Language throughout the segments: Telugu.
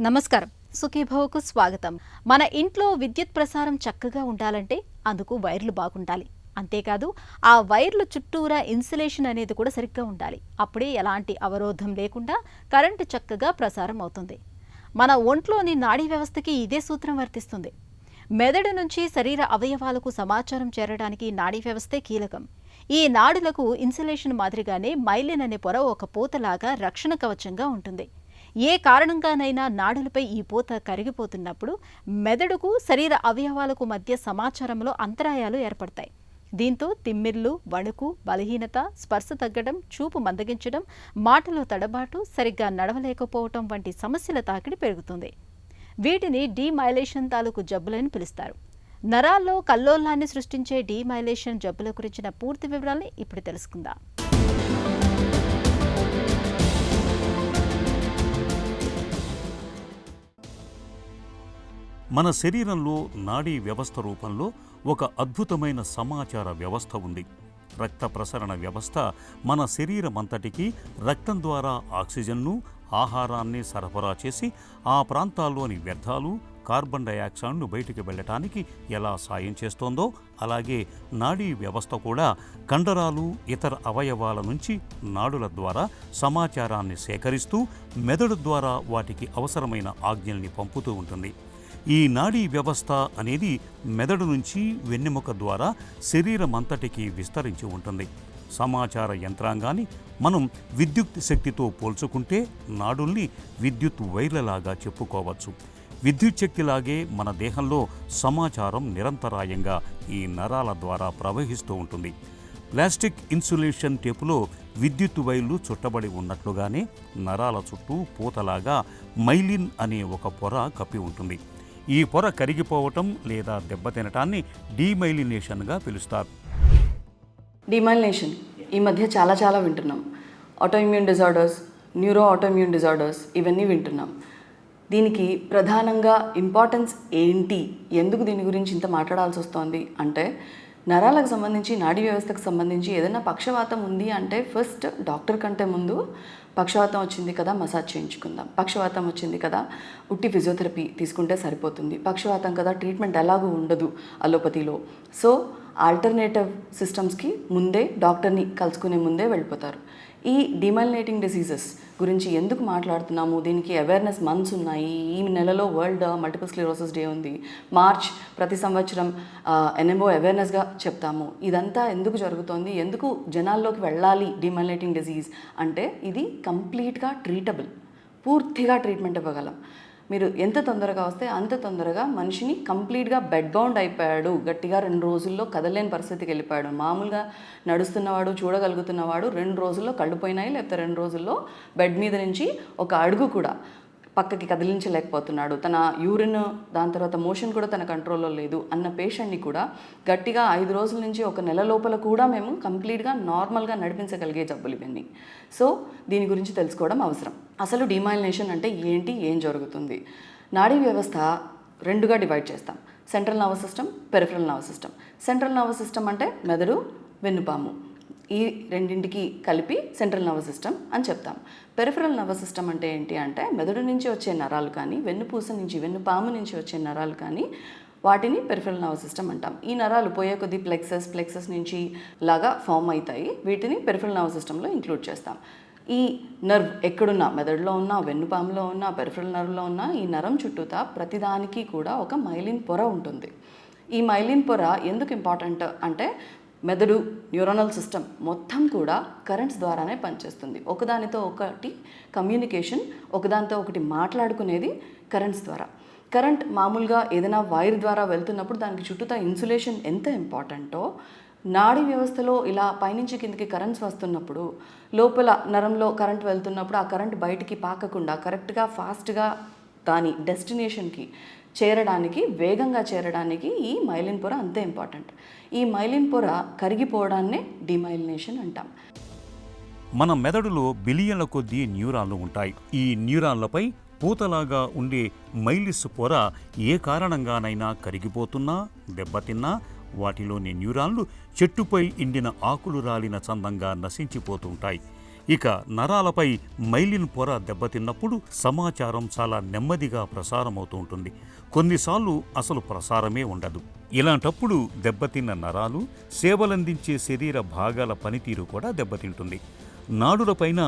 నమస్కారం. సుఖీభవకు స్వాగతం. మన ఇంట్లో విద్యుత్ ప్రసారం చక్కగా ఉండాలంటే అందుకు వైర్లు బాగుండాలి. అంతేకాదు ఆ వైర్లు చుట్టూరా ఇన్సులేషన్ అనేది కూడా సరిగ్గా ఉండాలి. అప్పుడే ఎలాంటి అవరోధం లేకుండా కరెంటు చక్కగా ప్రసారం అవుతుంది. మన ఒంట్లోని నాడీ వ్యవస్థకి ఇదే సూత్రం వర్తిస్తుంది. మెదడు నుంచి శరీర అవయవాలకు సమాచారం చేరడానికి నాడీ వ్యవస్థే కీలకం. ఈ నాడులకు ఇన్సులేషన్ మాదిరిగానే మైలిన్ అనే పొర ఒక పూతలాగా రక్షణ కవచంగా ఉంటుంది. ఏ కారణంగానైనా నాడులపై ఈ పూత కరిగిపోతున్నప్పుడు మెదడుకు శరీర అవయవాలకు మధ్య సమాచారంలో అంతరాయాలు ఏర్పడతాయి. దీంతో తిమ్మిర్లు, వణుకు, బలహీనత, స్పర్శ తగ్గడం, చూపు మందగించడం, మాటలో తడబాటు, సరిగ్గా నడవలేకపోవటం వంటి సమస్యల తాకిడి పెరుగుతుంది. వీటిని డీమైలేషన్ తాలూకు జబ్బులని పిలుస్తారు. నరాల్లో కల్లోలాన్ని సృష్టించే డీమైలేషన్ జబ్బుల గురించిన పూర్తి వివరాల్ని ఇప్పుడు తెలుసుకుందాం. మన శరీరంలో నాడీ వ్యవస్థ రూపంలో ఒక అద్భుతమైన సమాచార వ్యవస్థ ఉంది. రక్త ప్రసరణ వ్యవస్థ మన శరీరమంతటికీ రక్తం ద్వారా ఆక్సిజన్ను, ఆహారాన్ని సరఫరా చేసి ఆ ప్రాంతాల్లోని వ్యర్థాలు, కార్బన్ డయాక్సైడ్ను బయటికి వెళ్ళటానికి ఎలా సాయం చేస్తోందో అలాగే నాడీ వ్యవస్థ కూడా కండరాలు, ఇతర అవయవాల నుంచి నాడుల ద్వారా సమాచారాన్ని సేకరిస్తూ మెదడు ద్వారా వాటికి అవసరమైన ఆజ్ఞల్ని పంపుతూ ఉంటుంది. ఈ నాడీ వ్యవస్థ అనేది మెదడు నుంచి వెన్నెముక ద్వారా శరీరమంతటికీ విస్తరించి ఉంటుంది. సమాచార యంత్రాంగాన్ని మనం విద్యుత్ శక్తితో పోల్చుకుంటే నాడుల్ని విద్యుత్ వైర్లలాగా చెప్పుకోవచ్చు. విద్యుత్ శక్తిలాగే మన దేహంలో సమాచారం నిరంతరాయంగా ఈ నరాల ద్వారా ప్రవహిస్తూ ఉంటుంది. ప్లాస్టిక్ ఇన్సులేషన్ టేపులో విద్యుత్ వైర్లు చుట్టబడి ఉన్నట్లుగానే నరాల చుట్టూ పూతలాగా మైలిన్ అనే ఒక పొర కప్పి ఉంటుంది. ఈ పొర కరిగిపోవటం లేదా దెబ్బతినటాన్ని డీమైలినేషన్గా పిలుస్తారు. డీమైలినేషన్ ఈ మధ్య చాలా వింటున్నాం. Autoimmune disorders, neuro autoimmune disorders ఇవన్నీ వింటున్నాం. దీనికి ప్రధానంగా ఇంపార్టెన్స్ ఏంటి, ఎందుకు దీని గురించి ఇంత మాట్లాడాల్సి వస్తోంది అంటే, నరాలకు సంబంధించి, నాడీ వ్యవస్థకు సంబంధించి ఏదైనా పక్షవాతం ఉంది అంటే ఫస్ట్ డాక్టర్ కంటే ముందు పక్షవాతం వచ్చింది కదా మసాజ్ చేయించుకుందాం, పక్షవాతం వచ్చింది కదా ఉట్టి ఫిజియోథెరపీ తీసుకుంటే సరిపోతుంది, పక్షవాతం కదా ట్రీట్మెంట్ ఎలాగూ ఉండదు అలోపతిలో, సో ఆల్టర్నేటివ్ సిస్టమ్స్కి ముందే డాక్టర్ని కలుసుకునే ముందే వెళ్ళిపోతారు. ఈ డిమైలినేటింగ్ డిసీజెస్ గురించి ఎందుకు మాట్లాడుతున్నాము, దీనికి అవేర్నెస్ మంత్స్ ఉన్నాయి. ఈ నెలలో వరల్డ్ మల్టిపుల్ స్క్లెరోసిస్ డే ఉంది. మార్చ్ ప్రతి సంవత్సరం ఎన్ఎంఓ అవేర్నెస్గా చెప్తాము. ఇదంతా ఎందుకు జరుగుతోంది, ఎందుకు జనాల్లోకి వెళ్ళాలి డిమైలినేటింగ్ డిసీజ్ అంటే, ఇది కంప్లీట్గా ట్రీటబుల్, పూర్తిగా ట్రీట్మెంట్ ఇవ్వగలం. మీరు ఎంత తొందరగా వస్తే అంత తొందరగా మనిషిని కంప్లీట్గా బెడ్ బౌండ్ అయిపోయాడు, గట్టిగా 2 రోజుల్లో కదలేని పరిస్థితికి వెళ్ళిపోయాడు. మామూలుగా నడుస్తున్నవాడు, చూడగలుగుతున్నవాడు 2 రోజుల్లో కళ్ళు పోయినాయి, లేకపోతే 2 రోజుల్లో బెడ్ మీద నుంచి ఒక అడుగు కూడా పక్కకి కదిలించలేకపోతున్నాడు, తన యూరిన్ దాని తర్వాత మోషన్ కూడా తన కంట్రోల్లో లేదు అన్న పేషెంట్ని కూడా గట్టిగా 5 రోజుల నుంచి 1 నెల లోపల కూడా మేము కంప్లీట్గా నార్మల్గా నడిపించగలిగే జబ్బులు ఇవన్నీ. సో దీని గురించి తెలుసుకోవడం అవసరం. అసలు డీమైలినేషన్ అంటే ఏంటి, ఏం జరుగుతుంది? నాడీ వ్యవస్థ 2గా డివైడ్ చేస్తాం. Central nervous system, peripheral nervous system. Central nervous system అంటే మెదడు, వెన్నుపాము, ఈ రెండింటికి కలిపి సెంట్రల్ నర్వస్ సిస్టమ్ అని చెప్తాం. పెరిఫరల్ నర్వస్ సిస్టమ్ అంటే ఏంటి అంటే, మెదడు నుంచి వచ్చే నరాలు కానీ, వెన్నుపూస నుంచి, వెన్నుపాము నుంచి వచ్చే నరాలు కానీ వాటిని పెరిఫరల్ నర్వస్ సిస్టమ్ అంటాం. ఈ నరాలు పోయే కొద్ది ప్లెక్సస్ నుంచి లాగా ఫామ్ అవుతాయి. వీటిని పెరిఫరల్ నర్వస్ సిస్టంలో ఇంక్లూడ్ చేస్తాం. ఈ నర్వ్ ఎక్కడున్నా, మెదడులో ఉన్నా, వెన్నుపాములో ఉన్నా, పెరిఫరల్ నర్వ్లో ఉన్నా, ఈ నరం చుట్టూతా ప్రతిదానికి కూడా ఒక మైలిన్ పొర ఉంటుంది. ఈ మైలిన్ పొర ఎందుకు ఇంపార్టెంట్ అంటే, మెదడు న్యూరోనల్ సిస్టమ్ మొత్తం కూడా కరెంట్స్ ద్వారానే పనిచేస్తుంది. ఒకదానితో ఒకటి కమ్యూనికేషన్, ఒకదానితో ఒకటి మాట్లాడుకునేది కరెంట్స్ ద్వారా. కరెంట్ మామూలుగా ఏదైనా వైర్ ద్వారా వెళ్తున్నప్పుడు దానికి చుట్టూతా ఇన్సులేషన్ ఎంత ఇంపార్టెంటో, నాడీ వ్యవస్థలో ఇలా పైనుంచి కిందకి కరెంట్స్ వస్తున్నప్పుడు, లోపల నరంలో కరెంట్ వెళ్తున్నప్పుడు ఆ కరెంట్ బయటికి పాకకుండా కరెక్ట్గా ఫాస్ట్గా దాని డెస్టినేషన్కి చేరడానికి, వేగంగా చేరడానికి ఈ మైలిన్ పొర అంతే ఇంపార్టెంట్. ఈ మైలిన్ పొర కరిగిపోవడాన్నే డీమైలినేషన్ అంటాం. మన మెదడులో బిలియన్ల కొద్దీ న్యూరాన్లు ఉంటాయి. ఈ న్యూరాన్లపై పూతలాగా ఉండే మైలిస్ పొర ఏ కారణంగానైనా కరిగిపోతున్నా, దెబ్బతిన్నా వాటిలోని న్యూరాన్లు చెట్టుపై ఎండిన ఆకులు రాలిన చందంగా నశించిపోతుంటాయి. ఇక నరాలపై మైలిన్ పొర దెబ్బతిన్నప్పుడు సమాచారం చాలా నెమ్మదిగా ప్రసారమవుతూ ఉంటుంది. కొన్నిసార్లు అసలు ప్రసారమే ఉండదు. ఇలాంటప్పుడు దెబ్బతిన్న నరాలు, సేవలందించే శరీర భాగాల పనితీరు కూడా దెబ్బతింటుంది. నాడులపైన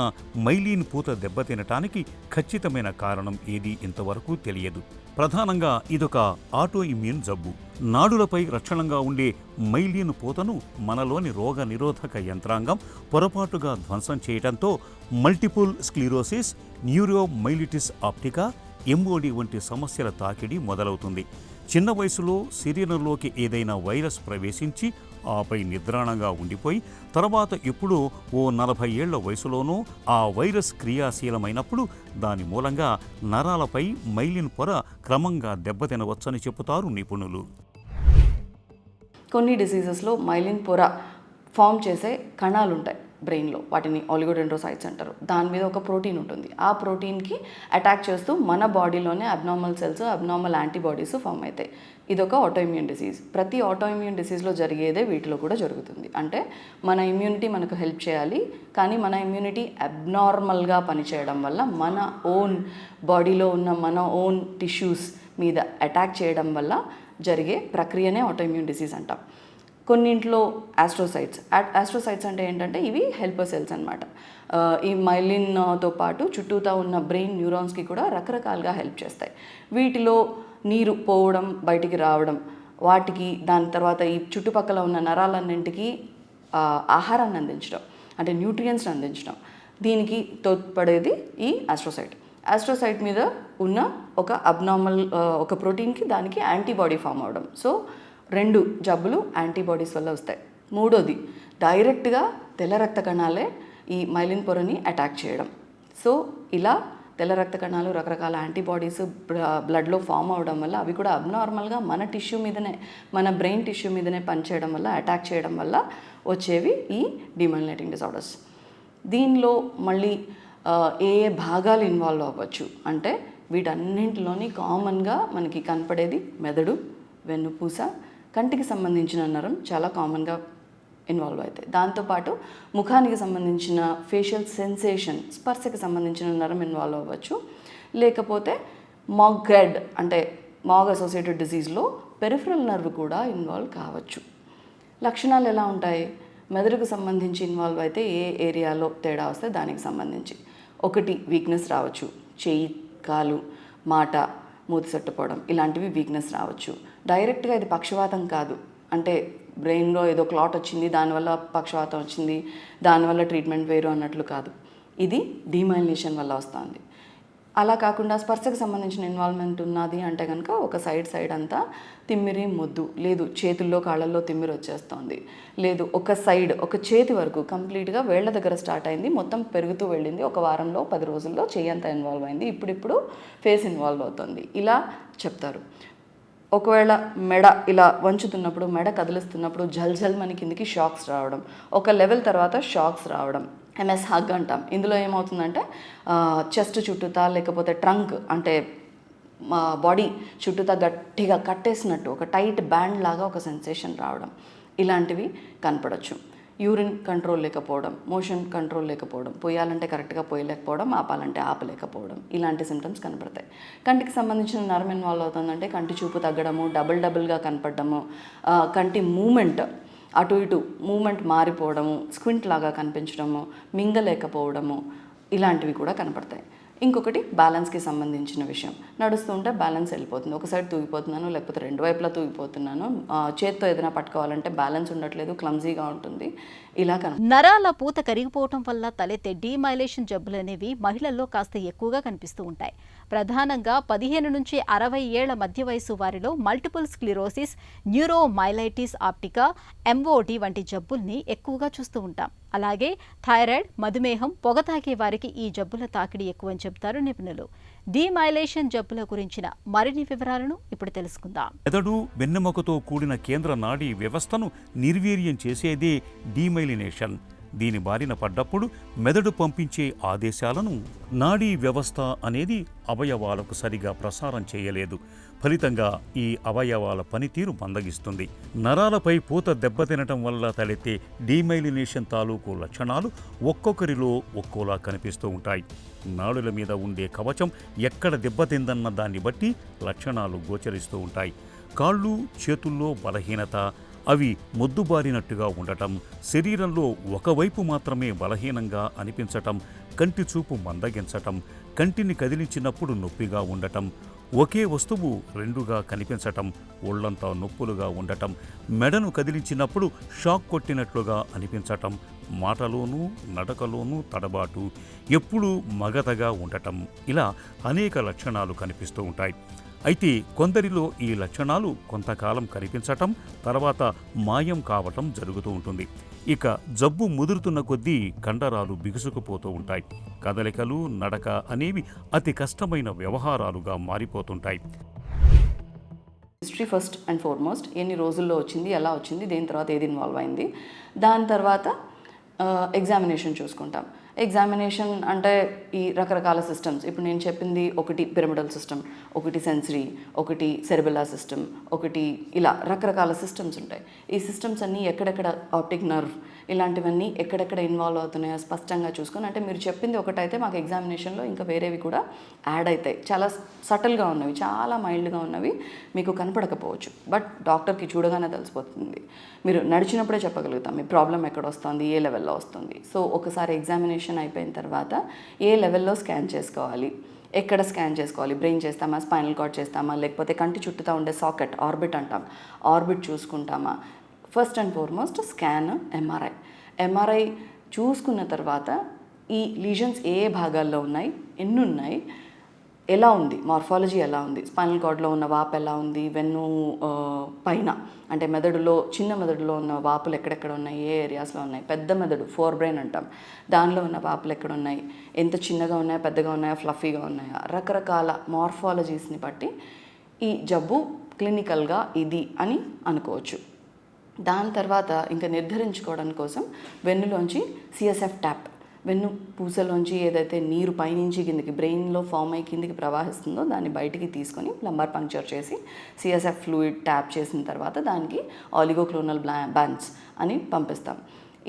మైలీన్ పూత దెబ్బతినటానికి ఖచ్చితమైన కారణం ఏదీ ఇంతవరకు తెలియదు. ప్రధానంగా ఇదొక ఆటో ఇమ్యూన్ జబ్బు. నాడులపై రక్షణగా ఉండే మైలీన్ పూతను మనలోని రోగ నిరోధక యంత్రాంగం పొరపాటుగా ధ్వంసం చేయడంతో multiple sclerosis, neuromyelitis optica, MOD వంటి సమస్యల తాకిడి మొదలవుతుంది. చిన్న వయసులో శరీరంలోకి ఏదైనా వైరస్ ప్రవేశించి ఆపై నిద్రాణంగా ఉండిపోయి తర్వాత ఎప్పుడో ఓ 40 ఏళ్ల వయసులోనూ ఆ వైరస్ క్రియాశీలమైనప్పుడు దాని మూలంగా నరాలపై మైలిన్ పొర క్రమంగా దెబ్బతినవచ్చని చెబుతారు నిపుణులు. కొన్ని డిసీజెస్లో మైలిన్ పొర ఫామ్ చేసే కణాలు ఉంటాయి బ్రెయిన్లో, వాటిని ఆలిగోడెండ్రోసైట్స్ అంటారు. దాని మీద ఒక ప్రోటీన్ ఉంటుంది. ఆ ప్రోటీన్కి అటాక్ చేస్తూ మన బాడీలోనే abnormal cells, abnormal antibodies form అవుతాయి. ఇదొక ఆటోఇమ్యూన్ డిసీజ్. ప్రతి ఆటోఇమ్యూన్ డిసీజ్లో జరిగేదే వీటిలో కూడా జరుగుతుంది. అంటే మన ఇమ్యూనిటీ మనకు హెల్ప్ చేయాలి, కానీ మన ఇమ్యూనిటీ అబ్నార్మల్గా పనిచేయడం వల్ల మన ఓన్ బాడీలో ఉన్న మన ఓన్ టిష్యూస్ మీద అటాక్ చేయడం వల్ల జరిగే ప్రక్రియనే ఆటోఇమ్యూన్ డిసీజ్ అంటాం. కొన్నింట్లో ఆస్ట్రోసైట్స్ అంటే ఏంటంటే ఇవి హెల్పర్ సెల్స్ అనమాట. ఈ మైలిన్తో పాటు చుట్టూతా ఉన్న బ్రెయిన్ న్యూరాన్స్కి కూడా రకరకాలుగా హెల్ప్ చేస్తాయి. వీటిలో నీరు పోవడం, బయటికి రావడం, వాటికి దాని తర్వాత ఈ చుట్టుపక్కల ఉన్న నరాలన్నింటికి ఆహారాన్ని అందించడం, అంటే న్యూట్రియంట్స్ని అందించడం, దీనికి తోడ్పడేది ఈ ఆస్ట్రోసైట్ మీద ఉన్న ఒక అబ్నార్మల్ ఒక ప్రోటీన్కి దానికి యాంటీబాడీ ఫామ్ అవడం. సో 2 జబ్బులు యాంటీబాడీస్ వల్ల వస్తాయి. మూడోది డైరెక్ట్గా తెల్ల రక్త కణాలే ఈ మైలిన్ పొరని అటాక్ చేయడం. సో ఇలా తెల్ల రక్త కణాలు రకరకాల యాంటీబాడీస్ బ్లడ్లో ఫామ్ అవడం వల్ల అవి కూడా అబ్నార్మల్గా మన టిష్యూ మీదనే, మన బ్రెయిన్ టిష్యూ మీదనే పనిచేయడం వల్ల, అటాక్ చేయడం వల్ల వచ్చేవి ఈ డిమైలినేటింగ్ డిజార్డర్స్. దీనిలో మళ్ళీ ఏ భాగాలు ఇన్వాల్వ్ అవ్వచ్చు అంటే వీటన్నింటిలోని కామన్గా మనకి కనపడేది మెదడు, వెన్నుపూస, కంటికి సంబంధించిన నరం చాలా కామన్గా ఇన్వాల్వ్ అవుతాయి. దాంతోపాటు ముఖానికి సంబంధించిన ఫేషియల్ సెన్సేషన్, స్పర్శకి సంబంధించిన నరం ఇన్వాల్వ్ అవ్వచ్చు. లేకపోతే మాగ్ హెడ్ అంటే మాగ్ అసోసియేటెడ్ డిసీజ్లో పెరిఫరల్ నర్వ్ కూడా ఇన్వాల్వ్ కావచ్చు. లక్షణాలు ఎలా ఉంటాయి? మెదడుకు సంబంధించి ఇన్వాల్వ్ అయితే ఏ ఏరియాలో తేడా వస్తే దానికి సంబంధించి 1 వీక్నెస్ రావచ్చు, చేయి, కాలు, మాట, మూతి సట్టుపోవడం, ఇలాంటివి వీక్నెస్ రావచ్చు. డైరెక్ట్గా ఇది పక్షవాతం కాదు, అంటే బ్రెయిన్లో ఏదో క్లాట్ వచ్చింది దానివల్ల పక్షవాతం వచ్చింది, దానివల్ల ట్రీట్మెంట్ వేరు అన్నట్లు కాదు. ఇది డీమైలినేషన్ వల్ల వస్తుంది. అలా కాకుండా స్పర్శకు సంబంధించిన ఇన్వాల్వ్మెంట్ ఉన్నది అంటే కనుక ఒక సైడ్ అంతా తిమ్మిరి, మొద్దు, లేదు చేతుల్లో కాళ్ళల్లో తిమ్మిరి వచ్చేస్తుంది, లేదు ఒక చేతి వరకు కంప్లీట్గా వేళ్ల దగ్గర స్టార్ట్ అయింది, మొత్తం పెరుగుతూ వెళ్ళింది, ఒక వారంలో 10 రోజుల్లో చేయి అంతా ఇన్వాల్వ్ అయింది, ఇప్పుడు ఫేస్ ఇన్వాల్వ్ అవుతుంది, ఇలా చెప్తారు. ఒకవేళ మెడ ఇలా వంచుతున్నప్పుడు, మెడ కదిలిస్తున్నప్పుడు జల్ మన కిందికి షాక్స్ రావడం, ఒక లెవెల్ తర్వాత షాక్స్ రావడం, ఎంఎస్ హగ్ అంటాం. ఇందులో ఏమవుతుందంటే చెస్ట్ చుట్టూతా లేకపోతే ట్రంక్ అంటే బాడీ చుట్టూతా గట్టిగా కట్టేసినట్టు ఒక టైట్ బ్యాండ్ లాగా ఒక సెన్సేషన్ రావడం, ఇలాంటివి కనపడవచ్చు. యూరిన్ కంట్రోల్ లేకపోవడం, మోషన్ కంట్రోల్ లేకపోవడం, పోయాలంటే కరెక్ట్గా పోయలేకపోవడం, ఆపాలంటే ఆపలేకపోవడం, ఇలాంటి సిమ్టమ్స్ కనపడతాయి. కంటికి సంబంధించిన నరం ఇన్వాల్వ్ అవుతుందంటే కంటి చూపు తగ్గడము, డబుల్గా కనపడము, కంటి మూమెంట్ అటు ఇటు మూమెంట్ మారిపోవడము, స్క్వింట్ లాగా కనిపించడము, మింగలేకపోవడము, ఇలాంటివి కూడా కనపడతాయి. ఇంకొకటి బ్యాలెన్స్కి సంబంధించిన విషయం. నడుస్తూ ఉంటే బ్యాలెన్స్ వెళ్ళిపోతుంది, ఒక సైడ్ తూగిపోతున్నాను, లేకపోతే 2 వైపులా తూగిపోతున్నాను, చేత్తో ఏదైనా పట్టుకోవాలంటే బ్యాలెన్స్ ఉండట్లేదు, క్లమ్జీగా ఉంటుంది, ఇలా నరాల పూత కరిగిపోవటం వల్ల తలెత్తే డీమైలేషన్ జబ్బులు అనేవి మహిళల్లో కాస్త ఎక్కువగా కనిపిస్తూ ఉంటాయి. ప్రధానంగా 15 నుంచి 60 ఏళ్ల మధ్య వయసు వారిలో మల్టిపుల్ స్క్లిరోసిస్, న్యూరోమైలైటిస్ ఆప్టికా, ఎంఓడి వంటి జబ్బుల్ని ఎక్కువగా చూస్తూ ఉంటాం. అలాగే థైరాయిడ్, మధుమేహం, పొగ తాగే వారికి ఈ జబ్బుల తాకిడి ఎక్కువని చెబుతారు నిపుణులు. డీమైలేషన్ జబ్బుల గురించిన మరిన్ని వివరాలను ఇప్పుడు తెలుసుకుందాం. మెదడు, వెన్నెముకతో కూడిన కేంద్ర నాడీ వ్యవస్థను నిర్వీర్యం చేసేదే డీమైలినేషన్. దీని బారిన పడ్డప్పుడు మెదడు పంపించే ఆదేశాలను నాడీ వ్యవస్థ అనేది అవయవాలకు సరిగా ప్రసారం చేయలేదు. ఫలితంగా ఈ అవయవాల పనితీరు మందగిస్తుంది. నరాలపై పూత దెబ్బతినటం వల్ల తలెత్తే డీమైలినేషన్ తాలూకు లక్షణాలు ఒక్కొక్కరిలో ఒక్కోలా కనిపిస్తూ ఉంటాయి. నాడుల మీద ఉండే కవచం ఎక్కడ దెబ్బతిందన్న దాన్ని బట్టి లక్షణాలు గోచరిస్తూ ఉంటాయి. కాళ్ళు చేతుల్లో బలహీనత, అవి మొద్దుబారినట్టుగా ఉండటం, శరీరంలో ఒకవైపు మాత్రమే బలహీనంగా అనిపించటం, కంటి చూపు మందగించటం, కంటిని కదిలించినప్పుడు నొప్పిగా ఉండటం, ఒకే వస్తువు రెండుగా కనిపించటం, ఒళ్లంతా నొప్పులుగా ఉండటం, మెడను కదిలించినప్పుడు షాక్ కొట్టినట్లుగా అనిపించటం, మాటలోనూ నడకలోనూ తడబాటు, ఎప్పుడూ మగతగా ఉండటం, ఇలా అనేక లక్షణాలు కనిపిస్తూ ఉంటాయి. అయితే కొందరిలో ఈ లక్షణాలు కొంతకాలం కనిపించటం, తర్వాత మాయం కావటం జరుగుతూ ఉంటుంది. ఇక జబ్బు ముదురుతున్న కొద్దీ కండరాలు బిగుసుకుపోతూ ఉంటాయి. కదలికలు, నడక అనేవి అతి కష్టమైన వ్యవహారాలుగా మారిపోతుంటాయి. హిస్టరీ ఫస్ట్ అండ్ ఫార్మోస్ట్, ఎన్ని రోజుల్లో వచ్చింది, ఎలా వచ్చింది, దేని తర్వాత ఏది ఇన్వాల్వ్ అయింది, దాని తర్వాత ఎగ్జామినేషన్ చూసుకుంటాం. ఎగ్జామినేషన్ అంటే ఈ రకరకాల సిస్టమ్స్, ఇప్పుడు నేను చెప్పింది ఒకటి పిరమిడల్ సిస్టమ్, ఒకటి సెన్సరీ, ఒకటి సెరిబెల్లార్ సిస్టమ్, ఒకటి ఇలా రకరకాల సిస్టమ్స్ ఉంటాయి. ఈ సిస్టమ్స్ అన్నీ ఎక్కడెక్కడ, ఆప్టిక్ నర్వ్, ఇలాంటివన్నీ ఎక్కడెక్కడ ఇన్వాల్వ్ అవుతున్నాయో స్పష్టంగా చూసుకొని, అంటే మీరు చెప్పింది ఒకటైతే మాకు ఎగ్జామినేషన్లో ఇంకా వేరేవి కూడా యాడ్ అవుతాయి. చాలా సటిల్గా ఉన్నవి, చాలా మైల్డ్గా ఉన్నవి మీకు కనపడకపోవచ్చు, బట్ డాక్టర్కి చూడగానే తెలిసిపోతుంది. మీరు నడిచినప్పుడే చెప్పగలుగుతాం మీ ప్రాబ్లం ఎక్కడ వస్తుంది, ఏ లెవెల్లో వస్తుంది. సో ఒకసారి ఎగ్జామినేషన్ అయిపోయిన తర్వాత ఏ లెవెల్లో స్కాన్ చేసుకోవాలి, ఎక్కడ స్కాన్ చేసుకోవాలి, బ్రెయిన్ చేస్తామా, స్పైనల్ కార్డ్ చేస్తామా, లేకపోతే కంటి చుట్టూతా ఉండే సాకెట్, ఆర్బిట్ అంటాం, ఆర్బిట్ చూసుకుంటామా. First and foremost scan, MRI చూసుకున్న తర్వాత ఈ లీజన్స్ ఏ భాగాల్లో ఉన్నాయి, ఎన్ని ఉన్నాయి, ఎలా ఉంది, మార్ఫాలజీ ఎలా ఉంది, స్పైనల్ కార్డ్లో ఉన్న వాపు ఎలా ఉంది, వెన్ను పైన అంటే మెదడులో, చిన్న మెదడులో ఉన్న వాపులు ఎక్కడెక్కడ ఉన్నాయి, ఏ ఏరియాస్లో ఉన్నాయి, పెద్ద మెదడు ఫోర్ బ్రెయిన్ అంటాం, దానిలో ఉన్న వాపులు ఎక్కడ ఉన్నాయి, ఎంత చిన్నగా ఉన్నాయా, పెద్దగా ఉన్నాయా, ఫ్లఫీగా ఉన్నాయా, రకరకాల మార్ఫాలజీస్ని బట్టి ఈ జబ్బు క్లినికల్గా ఇది అని అనుకోవచ్చు. దాని తర్వాత ఇంకా నిర్ధారించుకోవడం కోసం వెన్నులోంచి సిఎస్ఎఫ్ ట్యాప్, వెన్ను పూసలోంచి ఏదైతే నీరు పైనుంచి కిందికి బ్రెయిన్లో ఫామ్ అయ్యి కిందికి ప్రవహిస్తుందో దాన్ని బయటికి తీసుకొని లంబార్ పంక్చర్ చేసి సిఎస్ఎఫ్ ఫ్లూయిడ్ ట్యాప్ చేసిన తర్వాత దానికి ఆలిగోక్లోనల్ బ్యాండ్స్ అని పంపిస్తాం.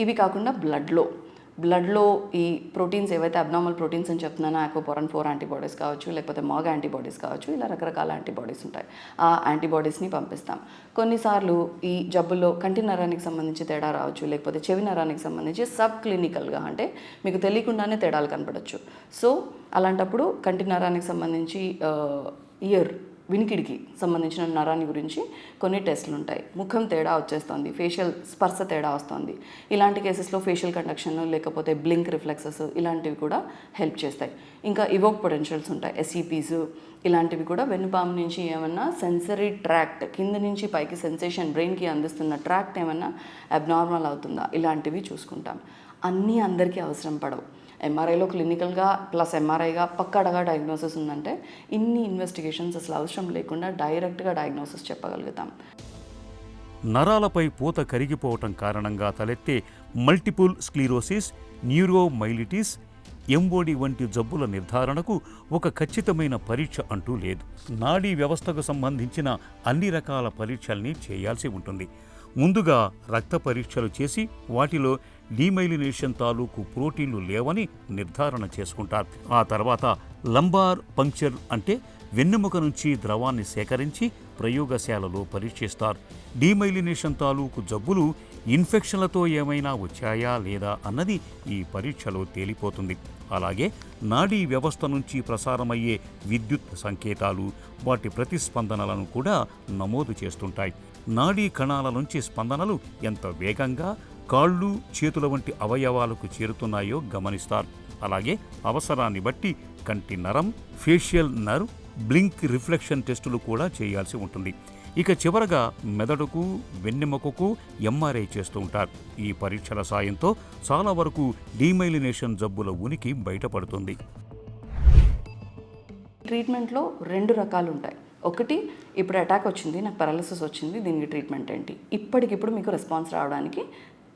ఇవి కాకుండా బ్లడ్లో ఈ ప్రోటీన్స్ ఏవైతే అబ్నార్మల్ ప్రోటీన్స్ అని చెప్తున్నానో, ఆక్వాపోరాన్ 4 యాంటీబాడీస్ కావచ్చు, లేకపోతే మాగ్ యాంటీబాడీస్ కావచ్చు, ఇలా రకరకాల యాంటీబాడీస్ ఉంటాయి. ఆ యాంటీబాడీస్ని పంపిస్తాం. కొన్నిసార్లు ఈ జబ్బుల్లో కంటి నరానికి సంబంధించి తేడా రావచ్చు, లేకపోతే చెవి నరానికి సంబంధించి సబ్ క్లినికల్గా అంటే మీకు తెలియకుండానే తేడాలు కనపడవచ్చు. సో అలాంటప్పుడు కంటి నరానికి సంబంధించి వినికిడికి సంబంధించిన నరాన్ని గురించి కొన్ని టెస్టులు ఉంటాయి. ముఖం తేడా వచ్చేస్తుంది, ఫేషియల్ స్పర్శ తేడా వస్తుంది, ఇలాంటి కేసెస్లో ఫేషియల్ కండక్షన్ లేకపోతే బ్లింక్ రిఫ్లెక్సెస్ ఇలాంటివి కూడా హెల్ప్ చేస్తాయి. ఇంకా ఇవోక్ పొటెన్షియల్స్ ఉంటాయి, ఎస్ఈపీస్, ఇలాంటివి కూడా వెన్నుపాము నుంచి ఏమన్నా సెన్సరీ ట్రాక్ట్, కింద నుంచి పైకి సెన్సేషన్ బ్రెయిన్కి అందిస్తున్న ట్రాక్ట్ ఏమన్నా అబ్నార్మల్ అవుతుందా, ఇలాంటివి చూసుకుంటాం. అన్నీ అందరికీ అవసరం పడవు. ఎంఆర్ఐలో క్లినికల్గా ప్లస్ ఎంఆర్ఐగా పక్కాడగా డయాగ్నోసిస్ ఉందంటే ఇన్ని ఇన్వెస్టిగేషన్స్ అసలు అవసరం లేకుండా డైరెక్ట్గా డయాగ్నోసిస్ చెప్పగలుగుతాం. నరాలపై పూత కరిగిపోవటం కారణంగా తలెత్తే మల్టిపుల్ స్క్లీరోసిస్, న్యూరోమైలిటిస్, ఎంఓడి వంటి జబ్బుల నిర్ధారణకు ఒక ఖచ్చితమైన పరీక్ష అంటూ లేదు. నాడీ వ్యవస్థకు సంబంధించిన అన్ని రకాల పరీక్షల్ని చేయాల్సి ఉంటుంది. ముందుగా రక్త పరీక్షలు చేసి వాటిలో డీమైలినేషన్ తాలూకు ప్రోటీన్లు లేవని నిర్ధారణ చేసుకుంటారు. ఆ తర్వాత లంబార్ పంక్చర్ అంటే వెన్నెముక నుంచి ద్రవాన్ని సేకరించి ప్రయోగశాలలో పరీక్షిస్తారు. డీమైలినేషన్ తాలూకు జబ్బులు ఇన్ఫెక్షన్లతో ఏమైనా వచ్చాయా లేదా అన్నది ఈ పరీక్షలో తేలిపోతుంది. అలాగే నాడీ వ్యవస్థ నుంచి ప్రసారమయ్యే విద్యుత్ సంకేతాలు, వాటి ప్రతిస్పందనలను కూడా నమోదు చేస్తుంటాయి. నాడీ కణాల నుంచి స్పందనలు ఎంత వేగంగా కాళ్ళు, చేతుల వంటి అవయవాలకు చేరుతున్నాయో గమనిస్తారు. అలాగే అవసరాన్ని బట్టి కంటి నరం, ఫేషియల్ నర్వ్, బ్లింక్ రిఫ్లెక్షన్ టెస్టులు కూడా చేయాల్సి ఉంటుంది. ఇక చివరగా మెదడుకు, వెన్నెముకకు ఎంఆర్ఐ చేస్తూ ఉంటారు. ఈ పరీక్షల సాయంతో చాలా వరకు డీమైలినేషన్ జబ్బుల ఉనికి బయటపడుతుంది. ట్రీట్మెంట్లో 2 రకాలు ఉంటాయి. ఒకటి, ఇప్పుడు అటాక్ వచ్చింది, నాకు పారాలిసిస్ వచ్చింది, దీనికి ట్రీట్మెంట్ ఏంటి, ఇప్పటికిప్పుడు మీకు రెస్పాన్స్ రావడానికి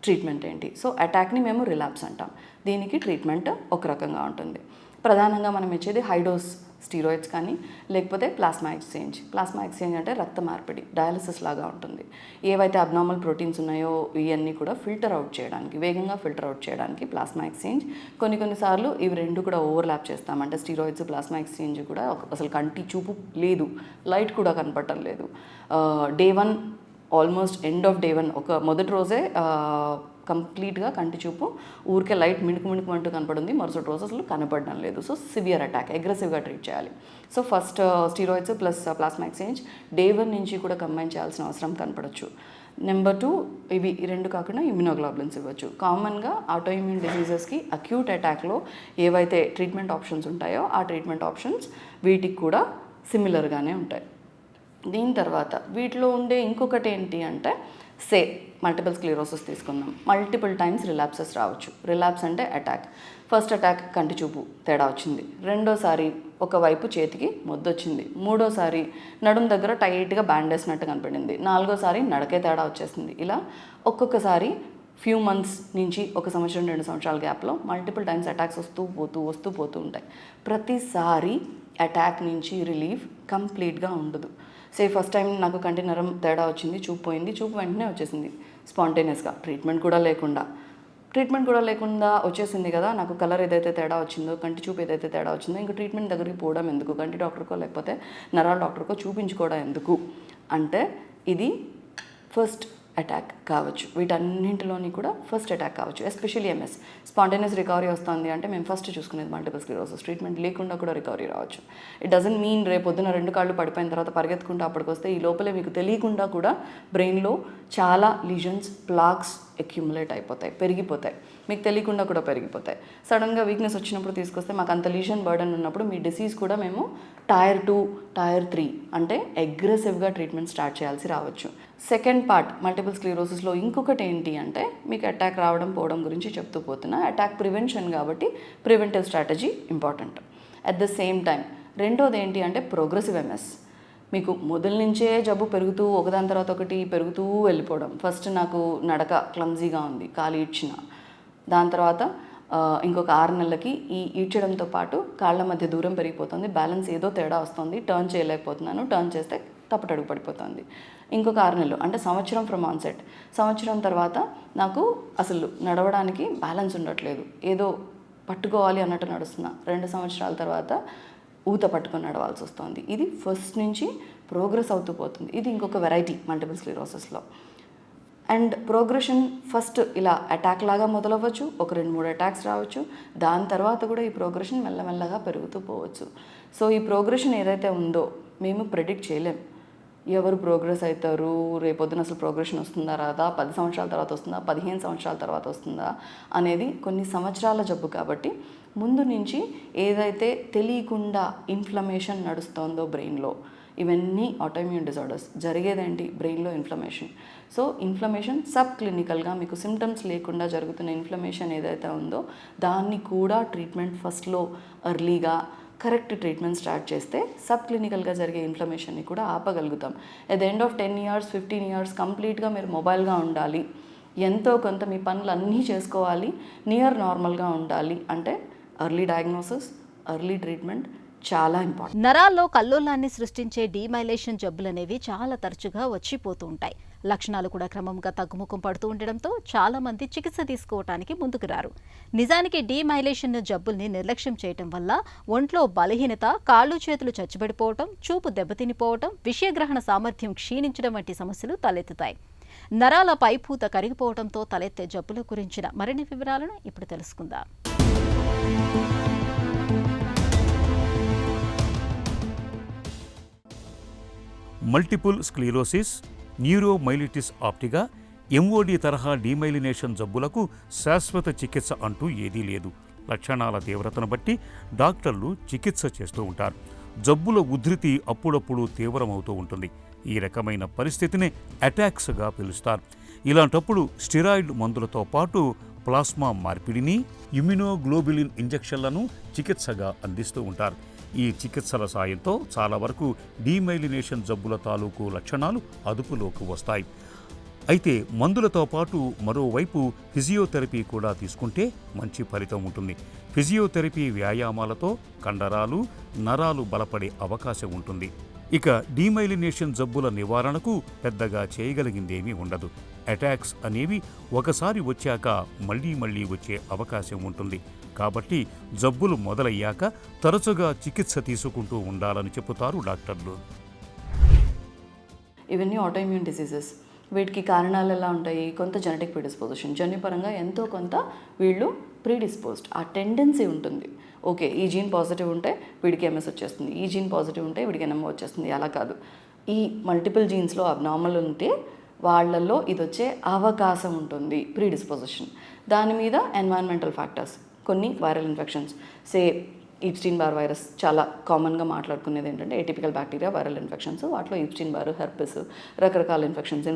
ట్రీట్మెంట్ ఏంటి. సో అటాక్ని మేము రిలాప్స్ అంటాం. దీనికి ట్రీట్మెంట్ ఒక రకంగా ఉంటుంది. ప్రధానంగా మనం ఇచ్చేది హై డోస్ స్టీరాయిడ్స్ కానీ లేకపోతే ప్లాస్మా ఎక్స్చేంజ్. ప్లాస్మా ఎక్స్చేంజ్ అంటే రక్త మార్పిడి, డయాలిసిస్ లాగా ఉంటుంది. ఏవైతే అబ్నార్మల్ ప్రోటీన్స్ ఉన్నాయో ఇవన్నీ కూడా ఫిల్టర్ అవుట్ చేయడానికి, వేగంగా ఫిల్టర్ అవుట్ చేయడానికి ప్లాస్మా ఎక్స్చేంజ్. కొన్నిసార్లు ఇవి రెండు కూడా ఓవర్లాప్ చేస్తాం. అంటే స్టీరాయిడ్స్, ప్లాస్మా ఎక్స్చేంజ్ కూడా అసలు కంటి చూపు లేదు, లైట్ కూడా కనపడటం లేదు. Day 1 almost end of day 1 ఒక మొదటి రోజే కంప్లీట్గా కంటి చూపు ఊరికే లైట్ మిణుకుమంటూ కనపడింది, మరుసటి రోజు అసలు కనపడడం లేదు. సో సివియర్ అటాక్, అగ్రెసివ్గా ట్రీట్ చేయాలి. So first steroids plus plasma exchange day 1 నుంచి కూడా కంబైన్ చేయాల్సిన అవసరం కనపడవచ్చు. నెంబర్ 2 ఇవి రెండు కాకుండా ఇమ్యునోగ్లోబులిన్స్ ఇవ్వచ్చు. కామన్గా ఆటోఇమ్యూన్ డిసీజెస్కి అక్యూట్ అటాక్లో ఏవైతే ట్రీట్మెంట్ ఆప్షన్స్ ఉంటాయో ఆ ట్రీట్మెంట్ ఆప్షన్స్ వీటికి కూడా సిమిలర్గానే ఉంటాయి. దీని తర్వాత వీటిలో ఉండే ఇంకొకటి ఏంటి అంటే మల్టిపుల్ స్క్లెరోసిస్ తీసుకుందాం. మల్టిపుల్ టైమ్స్ రిలాప్సెస్ రావచ్చు. రిలాప్స్ అంటే అటాక్. ఫస్ట్ అటాక్ కంటి చూపు తేడా వచ్చింది, రెండోసారి ఒకవైపు చేతికి మొద్దొచ్చింది, మూడోసారి నడుం దగ్గర టైట్గా బ్యాండ్ వేసినట్టు కనపడింది, నాలుగోసారి నడకే తేడా వచ్చేసింది. ఇలా ఒక్కొక్కసారి ఫ్యూ మంత్స్ నుంచి 1 సంవత్సరం 2 సంవత్సరాల గ్యాప్లో మల్టిపుల్ టైమ్స్ అటాక్స్ వస్తూ పోతూ ఉంటాయి. ప్రతిసారి అటాక్ నుంచి రిలీఫ్ కంప్లీట్గా ఉండదు. ఫస్ట్ టైం నాకు కంటి నరం తేడా వచ్చింది, చూపు పోయింది, చూపు వెంటనే వచ్చేసింది స్పాంటేనియస్గా, ట్రీట్మెంట్ కూడా లేకుండా వచ్చేసింది కదా. నాకు కలర్ ఏదైతే తేడా వచ్చిందో, కంటి చూపు ఏదైతే తేడా వచ్చిందో, ఇంకా ట్రీట్మెంట్ దగ్గరికి పోవడం ఎందుకు, కంటి డాక్టర్కో లేకపోతే నరాల డాక్టర్కో చూపించుకోవడం ఎందుకు అంటే ఇది ఫస్ట్ అటాక్ కావచ్చు. వీటన్నింటిలోని కూడా ఫస్ట్ అటాక్ కావచ్చు. ఎస్పెషల్లీ ఎంఎస్ స్పాంటేనియస్ రికవరీ వస్తుంది అంటే మేము ఫస్ట్ చూసుకునేది మల్టిపుల్ స్క్లెరోసిస్. ట్రీట్మెంట్ లేకుండా కూడా రికవరీ రావచ్చు. ఇట్ డజంట్ మీన్ రేపు పొద్దున 2 కాళ్ళు పడిపోయిన తర్వాత పరిగెత్తుకుంటూ అప్పటికి వస్తే ఈ లోపలే మీకు తెలియకుండా కూడా బ్రెయిన్లో చాలా లీజన్స్, ప్లాక్స్ అక్యుములేట్ అయిపోతాయి, పెరిగిపోతాయి, మీకు తెలియకుండా కూడా పెరిగిపోతాయి. సడన్గా వీక్నెస్ వచ్చినప్పుడు తీసుకొస్తే మాకు అంత లీజన్ బర్డన్ ఉన్నప్పుడు మీ డిసీజ్ కూడా మేము టైర్ 2, టైర్ 3 అంటే అగ్రెసివ్గా ట్రీట్మెంట్ స్టార్ట్ చేయాల్సి రావచ్చు. సెకండ్ పార్ట్ మల్టిపుల్ స్క్లెరోసిస్లో ఇంకొకటి ఏంటి అంటే మీకు అటాక్ రావడం పోవడం గురించి చెప్తూ పోతున్నా. అటాక్ ప్రివెన్షన్ కాబట్టి preventive strategy important. At the same time రెండోది ఏంటి అంటే ప్రోగ్రెసివ్ ఎంఎస్. మీకు మొదల నుంచే జబ్బు పెరుగుతూ ఒకదాని తర్వాత ఒకటి పెరుగుతూ వెళ్ళిపోవడం. ఫస్ట్ నాకు నడక క్లమ్జీగా ఉంది, కాలు ఈడ్చిన, దాని తర్వాత ఇంకొక 6 నెలలకి ఈ ఈడ్చడంతో పాటు కాళ్ళ మధ్య దూరం పెరిగిపోతుంది, బ్యాలెన్స్ ఏదో తేడా వస్తుంది, టర్న్ చేయలేకపోతున్నాను, టర్న్ చేస్తే తప్పటడుగు పడిపోతుంది. ఇంకొక 6 నెలలు అంటే సంవత్సరం ఫ్రమ్ ఆన్సెట్. సంవత్సరం తర్వాత నాకు అసలు నడవడానికి బ్యాలెన్స్ ఉండట్లేదు, ఏదో పట్టుకోవాలి అన్నట్టు నడుస్తున్నా. 2 సంవత్సరాల తర్వాత ఊత పట్టుకొని నడవాల్సి వస్తుంది. ఇది ఫస్ట్ నుంచి ప్రోగ్రెస్ అవుతూ పోతుంది. ఇది ఇంకొక వెరైటీ మల్టిపుల్ స్క్లెరోసిస్లో. అండ్ ప్రోగ్రెషన్ ఫస్ట్ ఇలా అటాక్ లాగా మొదలవ్వచ్చు, ఒక 2-3 అటాక్స్ రావచ్చు, దాని తర్వాత కూడా ఈ ప్రోగ్రెషన్ మెల్లమెల్లగా పెరుగుతూ పోవచ్చు. సో ఈ ప్రోగ్రెషన్ ఏదైతే ఉందో మేము ప్రెడిక్ట్ చేయలేం. ఎవరు ప్రోగ్రెస్ అవుతారు, రేపొద్దున అసలు ప్రోగ్రెషన్ వస్తుందా రాదా, 10 సంవత్సరాల తర్వాత వస్తుందా, 15 సంవత్సరాల తర్వాత వస్తుందా అనేది కొన్ని సంవత్సరాల జబ్బు కాబట్టి ముందు నుంచి ఏదైతే తెలియకుండా ఇన్ఫ్లమేషన్ నడుస్తోందో బ్రెయిన్లో, ఇవన్నీ ఆటోఇమ్యూన్ డిజార్డర్స్. జరిగేదేంటి బ్రెయిన్లో ఇన్ఫ్లమేషన్. సో ఇన్ఫ్లమేషన్ సబ్ క్లినికల్గా మీకు సిమ్టమ్స్ లేకుండా జరుగుతున్న ఇన్ఫ్లమేషన్ ఏదైతే ఉందో దాన్ని కూడా ట్రీట్మెంట్ ఫస్ట్లో ఎర్లీగా కరెక్ట్ ట్రీట్మెంట్ స్టార్ట్ చేస్తే సబ్ క్లినికల్గా జరిగే ఇన్ఫ్లమేషన్ని కూడా ఆపగలుగుతాం. At the end of 10 years 15 years కంప్లీట్గా మీరు మొబైల్గా ఉండాలి, ఎంతో కొంత మీ పనులు అన్నీ చేసుకోవాలి, నియర్ నార్మల్గా ఉండాలి అంటే ఎర్లీ డయాగ్నోసిస్, ఎర్లీ ట్రీట్మెంట్ చాలా ఇంపార్టెంట్. నరాల్లో కల్లోలాన్ని సృష్టించే డీమైలేషన్ జబ్బులనేవి చాలా తరచుగా వచ్చిపోతూ ఉంటాయి. లక్షణాలు కూడా క్రమంగా తగ్గుముఖం పడుతూ ఉండడంతో చాలా మంది చికిత్స తీసుకోవటానికి ముందుకు రారు. నిజానికి డీమైలేషన్ జబ్బుల్ని నిర్లక్ష్యం చేయటం వల్ల ఒంట్లో బలహీనత, కాళ్ళు చేతులు చచ్చుబడిపోవటం, చూపు దెబ్బతినిపోవటం, విషయగ్రహణ సామర్థ్యం క్షీణించడం వంటి సమస్యలు తలెత్తుతాయి. నరాల పైపూత కరిగిపోవడంతో తలెత్తే జబ్బుల గురించిన మరిన్ని వివరాలను ఇప్పుడు తెలుసుకుందాం. మల్టిపుల్ స్క్లెరోసిస్, న్యూరోమైలిటిస్ ఆప్టిగా, ఎంఓడి తరహా డీమైలినేషన్ జబ్బులకు శాశ్వత చికిత్స అంటూ ఏదీ లేదు. లక్షణాల తీవ్రతను బట్టి డాక్టర్లు చికిత్స చేస్తూ ఉంటారు. జబ్బుల ఉధృతి అప్పుడప్పుడు తీవ్రమవుతూ ఉంటుంది. ఈ రకమైన పరిస్థితిని అటాక్స్గా పిలుస్తారు. ఇలాంటప్పుడు స్టెరాయిడ్ మందులతో పాటు ప్లాస్మా మార్పిడిని, ఇమ్యునోగ్లోబులిన్ ఇంజెక్షన్లను చికిత్సగా అందిస్తూ ఉంటారు. ఈ చికిత్సల సాయంతో చాలా వరకు డీమైలినేషన్ జబ్బుల తాలూకు లక్షణాలు అదుపులోకి వస్తాయి. అయితే మందులతో పాటు మరోవైపు ఫిజియోథెరపీ కూడా తీసుకుంటే మంచి ఫలితం ఉంటుంది. ఫిజియోథెరపీ వ్యాయామాలతో కండరాలు, నరాలు బలపడే అవకాశం ఉంటుంది. ఇక డీమైలినేషన్ జబ్బుల నివారణకు పెద్దగా చేయగలిగిందేమీ ఉండదు. అటాక్స్ అనేవి ఒకసారి వచ్చాక మళ్లీ మళ్లీ వచ్చే అవకాశం ఉంటుంది. కాబట్టి జబ్బులు మొదలయ్యాక తరచుగా చికిత్స తీసుకుంటూ ఉండాలని చెబుతారు డాక్టర్లు. ఇవన్నీ ఆటోఇమ్యూన్ డిసీజెస్. వీటికి కారణాలు ఎలా ఉంటాయి? కొంత జెనెటిక్ ప్రీడిస్పోజిషన్, జన్యుపరంగా ఎంతో కొంత వీళ్ళు ప్రీడిస్పోజ్డ్, ఆ టెండెన్సీ ఉంటుంది. ఓకే, ఈ జీన్ పాజిటివ్ ఉంటే వీడికి ఎంఎస్ వచ్చేస్తుంది, ఈ జీన్ పాజిటివ్ ఉంటే వీడికి ఎన్ఎంఓ వచ్చేస్తుంది. అలా కాదు, ఈ మల్టిపుల్ జీన్స్లో అబ్నార్మల్ ఉంటే వాళ్ళల్లో ఇది వచ్చే అవకాశం ఉంటుంది, ప్రీడిస్పోజిషన్. దాని మీద ఎన్వైరన్మెంటల్ ఫ్యాక్టర్స్, కొన్ని వైరల్ ఇన్ఫెక్షన్స్, సే ఈప్స్టీన్ బార్ వైరస్, చాలా కామన్గా మాట్లాడుకునేది ఏంటంటే ఏటిపికల్ బ్యాక్టీరియా వైరల్ ఇన్ఫెక్షన్స్. వాటిలో ఈప్స్టీన్ బార్, హెర్పెస్, రకరకాల ఇన్ఫెక్షన్స్,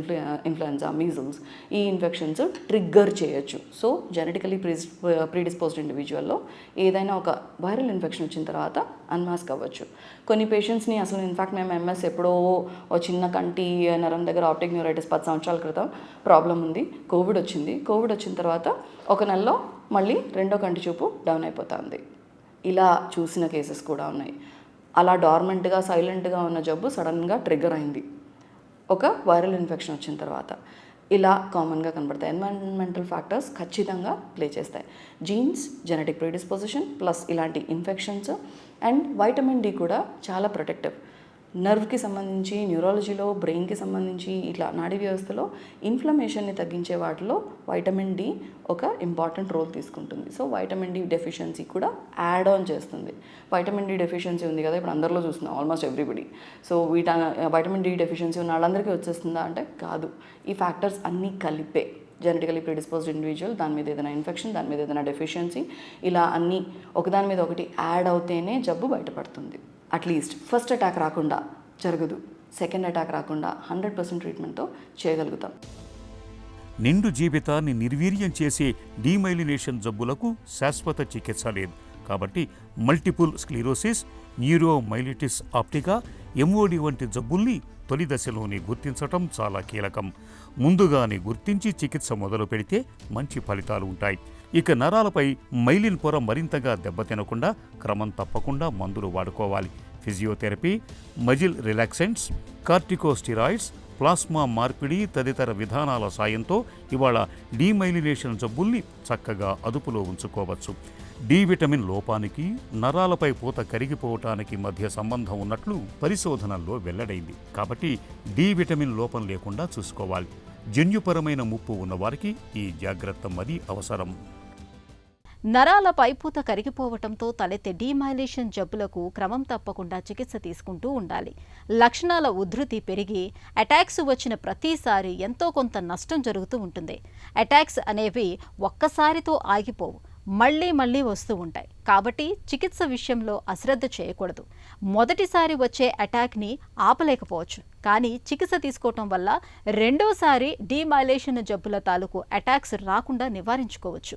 ఇన్ఫ్లుయెన్జా, మీజిల్స్, ఈ ఇన్ఫెక్షన్స్ ట్రిగ్గర్ చేయొచ్చు. సో జెనెటికలీ ప్రీడిస్పోజ్డ్ ఇండివిజువల్లో ఏదైనా ఒక వైరల్ ఇన్ఫెక్షన్ వచ్చిన తర్వాత అన్మాస్క్ అవ్వచ్చు. కొన్ని పేషెంట్స్ని అసలు ఇన్ఫ్యాక్ట్ మేము ఎంఎస్ ఎప్పుడో ఓ చిన్న కంటి నరం దగ్గర ఆప్టిక్ న్యూరైటిస్ 10 సంవత్సరాల క్రితం ప్రాబ్లం ఉంది, కోవిడ్ వచ్చింది. కోవిడ్ వచ్చిన తర్వాత ఒక నెలలో మళ్ళీ రెండో కంటి చూపు డౌన్ అయిపోతుంది. ఇలా చూసిన కేసెస్ కూడా ఉన్నాయి. అలా డార్మెంట్గా సైలెంట్గా ఉన్న జబ్బు సడన్గా ట్రిగ్గర్ అయింది ఒక వైరల్ ఇన్ఫెక్షన్ వచ్చిన తర్వాత. ఇలా కామన్గా కనబడతాయి. ఎన్వైరన్మెంటల్ ఫ్యాక్టర్స్ ఖచ్చితంగా ప్లే చేస్తాయి. జీన్స్, జెనెటిక్ ప్రీడిస్పోజిషన్ ప్లస్ ఇలాంటి ఇన్ఫెక్షన్స్ అండ్ వైటమిన్ డి కూడా చాలా ప్రొటెక్టివ్. నర్వ్కి సంబంధించి, న్యూరాలజీలో, బ్రెయిన్కి సంబంధించి ఇట్లా నాడీ వ్యవస్థలో ఇన్ఫ్లమేషన్ని తగ్గించే వాటిలో వైటమిన్ డి ఒక ఇంపార్టెంట్ రోల్ తీసుకుంటుంది. సో వైటమిన్ డి డెఫిషియన్సీ కూడా యాడ్ ఆన్ చేస్తుంది. వైటమిన్ డి డెఫిషియన్సీ ఉంది కదా, ఇప్పుడు అందరిలో చూస్తున్నాం, almost everybody. So vitamin D deficiency ఉన్న వాళ్ళందరికీ వచ్చేస్తుందా అంటే కాదు. ఈ ఫ్యాక్టర్స్ అన్నీ కలిపే జెనెటికలీ ప్రీడిస్పోజ్డ్ ఇండివిజువల్, దాని మీద ఏదైనా ఇన్ఫెక్షన్, దాని మీద ఏదైనా డెఫిషియన్సీ, ఇలా అన్నీ ఒకదాని మీద ఒకటి యాడ్ అవుతేనే జబ్బు బయటపడుతుంది. అట్లీస్ట్ ఫస్ట్ అటాక్ రాకుండా జరగదు, సెకండ్ అటాక్ రాకుండా 100% ట్రీట్మెంట్తో చేయగలుగుతాం. నిండు జీవితాన్ని నిర్వీర్యం చేసే డీమైలినేషన్ జబ్బులకు శాశ్వత చికిత్స లేదు. కాబట్టి multiple sclerosis, neuromyelitis optica, MOD వంటి జబ్బుల్ని తొలి దశలోనే గుర్తించటం చాలా కీలకం. ముందుగానే గుర్తించి చికిత్స మొదలు పెడితే మంచి ఫలితాలు ఉంటాయి. ఇక నరాలపై మైలిన్ పొర మరింతగా దెబ్బతినకుండా క్రమం తప్పకుండా మందులు వాడుకోవాలి. Physiotherapy, muscle relaxants, corticosteroids, plasma మార్పిడి తదితర విధానాల సాయంతో ఇవాళ డీమైలినేషన్ జబ్బుల్ని చక్కగా అదుపులో ఉంచుకోవచ్చు. డి విటమిన్ లోపానికి, నరాలపై పూత కరిగిపోవటానికి మధ్య సంబంధం ఉన్నట్లు పరిశోధనల్లో వెల్లడైంది. కాబట్టి డి విటమిన్ లోపం లేకుండా చూసుకోవాలి. జన్యుపరమైన ముప్పు ఉన్నవారికి ఈ జాగ్రత్త మరీ అవసరం. నరాల పైపూత కరిగిపోవటంతో తలెత్తే డీమైలేషన్ జబ్బులకు క్రమం తప్పకుండా చికిత్స తీసుకుంటూ ఉండాలి. లక్షణాల ఉధృతి పెరిగి అటాక్స్ వచ్చిన ప్రతిసారి ఎంతో కొంత నష్టం జరుగుతూ ఉంటుంది. అటాక్స్ అనేవి ఒక్కసారితో ఆగిపోవు, మళ్లీ మళ్లీ వస్తూ ఉంటాయి. కాబట్టి చికిత్స విషయంలో అశ్రద్ధ చేయకూడదు. మొదటిసారి వచ్చే అటాక్ని ఆపలేకపోవచ్చు, కానీ చికిత్స తీసుకోవటం వల్ల రెండోసారి డీమైలేషన్ జబ్బుల తాలూకు అటాక్స్ రాకుండా నివారించుకోవచ్చు.